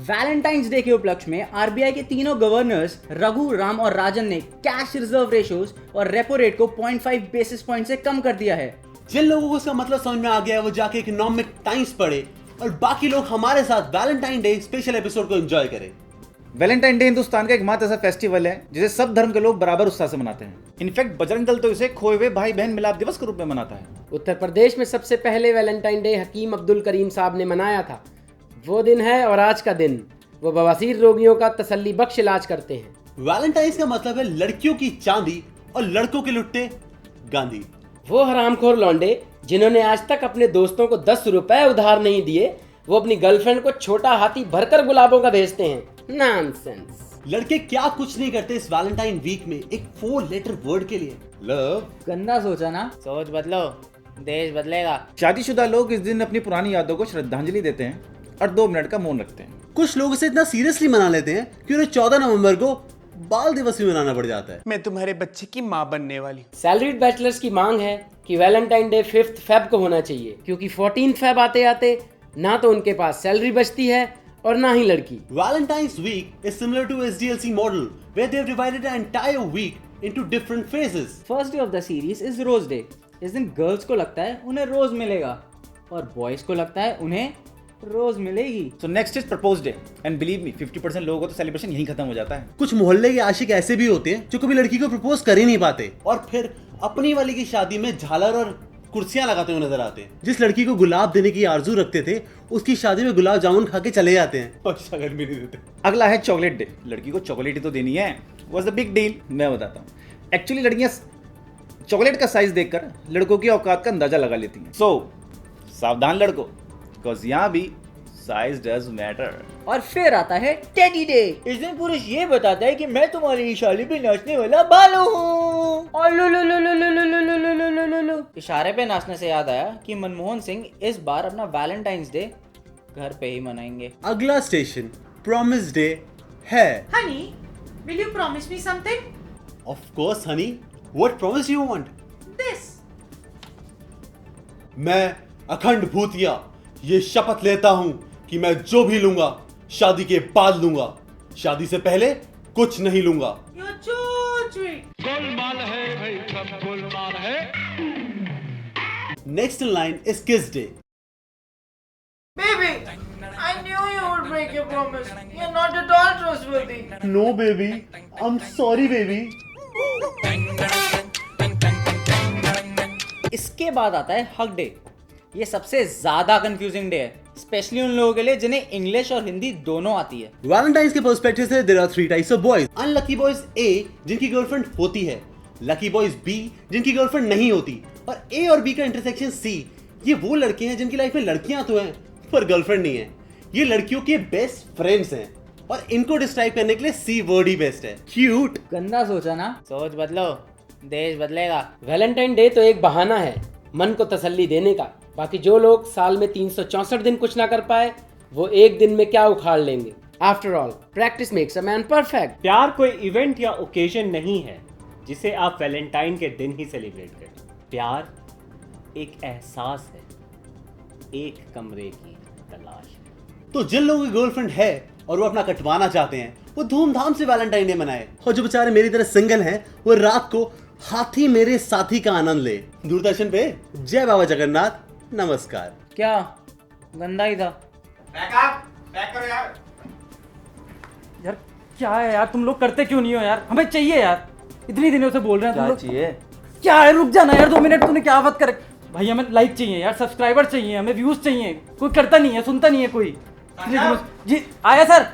Valentine's day के उपलक्ष्य में आरबीआई के तीनों गवर्नर्स रघु, राम और राजन ने कैश रिजर्व रेशियोज और रेपो रेट को 0.5 बेसिस पॉइंट से कम कर दिया है। जिन लोगों को इसका मतलब समझ में आ गया है वो जाके इकोनॉमिक टाइम्स पढ़े और बाकी लोग हमारे साथ वैलेंटाइन डे स्पेशल एपिसोड को एंजॉय करें। वैलेंटाइन डे हिंदुस्तान का एकमात्र ऐसा फेस्टिवल है जिसे सब धर्म के लोग बराबर उत्साह से मनाते हैं। इनफैक्ट बजरंग दल तो इसे खोए हुए भाई बहन मिलाप दिवस के रूप में मनाता है। उत्तर प्रदेश में सबसे पहले वैलेंटाइन डे हकीम अब्दुल करीम साहब ने मनाया था। वो दिन है और आज का दिन वो बवासीर रोगियों का तसल्ली बख्श इलाज करते हैं। वैलेंटाइंस का मतलब है लड़कियों की चांदी और लड़कों के लुट्टे गांधी। वो हरामखोर लौंडे जिन्होंने आज तक अपने दोस्तों को 10 रुपए उधार नहीं दिए, वो अपनी गर्लफ्रेंड को छोटा हाथी भरकर गुलाबों का भेजते हैं। नॉनसेंस। लड़के क्या कुछ नहीं करते इस वैलेंटाइन वीक में एक 4 लेटर वर्ड के लिए, लव। गंदा सोचा ना? सोच बदलो, देश बदलेगा। शादीशुदा लोग इस दिन अपनी पुरानी यादों को श्रद्धांजलि देते हैं और 2 मिनट का मौन रखते हैं। कुछ लोग इसे इतना सीरियसली मना लेते हैं कि उन्हें 14 नवंबर को बाल दिवस भी मनाना पड़ जाता है। मैं तुम्हारे बच्चे की माँ बनने वाली। सैलरीड बैचलर्स की मांग है कि वैलेंटाइन डे 5 फेब को होना चाहिए, क्योंकि 14 फेब आते आते ना तो उनके पास सैलरी बचती है और ना ही लड़की। Valentine's week is similar to SDLC model where they have divided the entire week into different phases. First day of the series is rose day. इस दिन गर्ल्स को लगता है उन्हें रोज मिलेगा और बॉयज को लगता है उन्हें रोज मिलेगी। So next is propose day and believe me 50% लोगों को तो सेलिब्रेशन यहीं खत्म हो जाता है। कुछ मोहल्ले के आशिक ऐसे भी होते हैं जो कभी लड़की को प्रपोज कर ही नहीं पाते और फिर अपनी वाली की शादी में झालर और कुर्सियां लगाते हुए नजर आते हैं। जिस लड़की को गुलाब देने की आरजू रखते थे उसकी शादी में गुलाब जामुन खा के चले जाते हैं और शगन भी नहीं देते। अगला है चॉकलेट डे। लड़की को चॉकलेट ही तो देनी है। What's the big deal? मैं बताता हूँ। एक्चुअली लड़कियां चॉकलेट का साइज देखकर लड़कों की औकात का अंदाजा लगा लेती हैं। सो सावधान लड़कों, बिकॉज यहाँ भी साइज डज मैटर। और फिर आता है टेडी डे। इस दिन पुरुष ये बताता है कि मैं तुम्हारी शादी पे नाचने वाला बालू हूँ। और लो लो लो लो लो लो लो लो लो लो लो लो। इशारे पे नाचने से याद आया कि मनमोहन सिंह इस बार अपना वैलेंटाइंस डे घर पे ही मनाएंगे। अगला स्टेशन प्रॉमिस डे है। Honey, will you promise me something? Of course, honey. What promise do you want? This. मैं अखंड भूतिया ये शपथ लेता हूँ कि मैं जो भी लूंगा शादी के बाद लूंगा, शादी से पहले कुछ नहीं लूंगा। You're too sweet. गोलमाल है भाई, सब गोलमाल है। नेक्स्ट इन लाइन इज किस day. Baby, I knew you would break your promise. You're not at all trustworthy. No baby, I am sorry baby. इसके बाद आता है हग डे। ये सबसे ज्यादा कंफ्यूजिंग डे है, स्पेशली उन लोगों के लिए जिन्हें इंग्लिश और हिंदी दोनों आती है। वैलेंटाइंस के पर्सपेक्टिव से there are 3 types of boys. Unlucky boys A जिनकी गर्लफ्रेंड होती है, लकी बॉयज बी जिनकी गर्लफ्रेंड नहीं होती, और ए और बी का इंटरसेक्शन सी। ये वो लड़के हैं जिनकी लाइफ में लड़कियां तो हैं पर गर्लफ्रेंड नहीं है। ये लड़कियों के बेस्ट फ्रेंड्स हैं और इनको डिस्क्राइब करने के लिए सी वर्ड ही बेस्ट है, क्यूट। गंदा सोचा ना? सोच बदलो, देश बदलेगा। वैलेंटाइन डे तो एक बहाना है मन को तसल्ली देने का। बाकी जो लोग साल में 364 दिन कुछ ना कर पाए वो एक दिन में क्या उखाड़ लेंगे। After all practice makes a man perfect. प्यार कोई इवेंट या ओकेजन नहीं है जिसे आप वैलेंटाइन के दिन ही सेलिब्रेट करें। प्यार एक एहसास है, एक कमरे की तलाश है। तो जिन लोगों की गर्लफ्रेंड है और वो अपना कटवाना चाहते हैं वो धूमधाम से वैलेंटाइन डे मनाए, और जो बेचारे मेरी तरह सिंगल हैं वो रात को हाथी मेरे साथी का आनंद ले। दूरदर्शन पे जय बाबा जगन्नाथ। नमस्कार। क्या गंदा ही था? यार क्या है यार, तुम लोग करते क्यों नहीं हो यार? हमें चाहिए यार, इतनी दिनों से बोल रहे हैं तुम लोग। चाहिए क्या है, रुक जाना यार 2 मिनट। तूने क्या बात कर भाई? हमें लाइक चाहिए यार, सब्सक्राइबर चाहिए, हमें व्यूज चाहिए। कोई करता नहीं है, सुनता नहीं है कोई। जी आया सर।